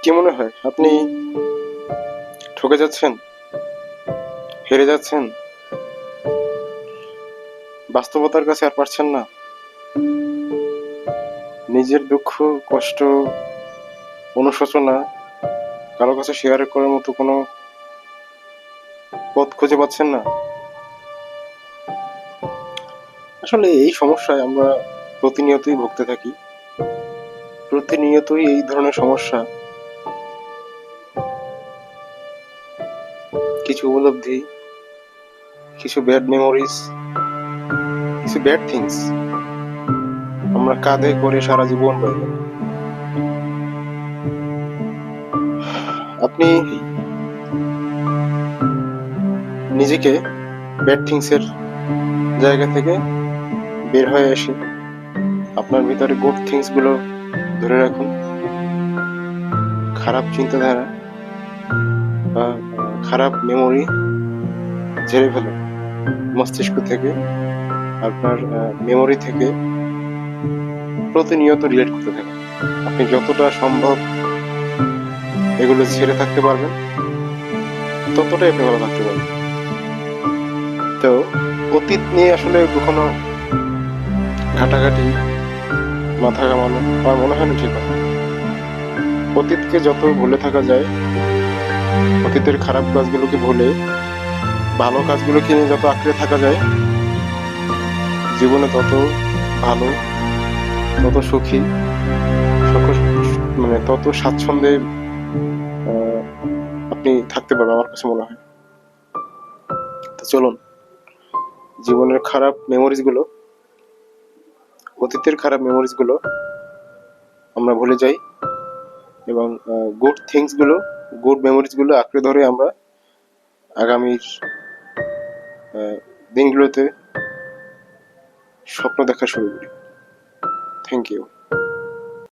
কি মনে হয় আপনি ঠকে যাচ্ছেন, হেরে যাচ্ছেন, বাস্তবতার কাছে আর পারছেন না? নিজের দুঃখ, কষ্ট, অনুশোচনা কারো কাছে শেয়ার করার মতো কোনো পথ খুঁজে পাচ্ছেন না? আসলে এই সমস্যায় আমরা প্রতিনিয়তই ভুগতে থাকি। প্রতিনিয়তই এই ধরনের সমস্যা, কিছু উপলব্ধি, কিছু ব্যাড মেমোরিজ, কিছু ব্যাড থিংস আমরা কাঁধে করে সারা জীবন বয়ে যাই। আপনি নিজেকে ব্যাড থিংস এর জায়গা থেকে বের হয়ে এসে আপনার ভিতরে গুড থিংস গুলো ধরে রাখুন। খারাপ চিন্তাধারা বা খারাপ মেমোরি ঝেড়ে ফেলুন মস্তিষ্ক থেকে। আপনার মেমোরি থেকে প্রতিনিয়ত রিলেট করতে থাকুন। আপনি যতটা সম্ভব এগুলো ছেড়ে থাকতে পারবেন, ততটাই আপনি ভালো থাকতে পারবেন। তো অতীত নিয়ে আসলে কখনো ঘাটাঘাটি, মাথা ঘামানো আমার মনে হয় না ঠিক হয়। অতীতকে যত ভুলে থাকা যায়, অতীতের খারাপ কাজগুলোকে ভুলে ভালো কাজগুলোকে নিয়ে যত আঁকড়ে থাকা যায়, জীবনে তত ভালো, তত সুখী, মানে তত স্বাচ্ছন্দ্যে আহ, আপনি থাকতে পারবেন আমার কাছে মনে হয়। তো চলুন, জীবনের খারাপ মেমোরিজ গুলো, অতীতের খারাপ মেমোরিজ গুলো আমরা ভুলে যাই এবং গুড থিংস গুলো, গুড মেমোরিজ গুলো আঁকড়ে ধরে আমরা আগামীর দিনগুলোতে স্বপ্ন দেখা শুরু করি। Thank you.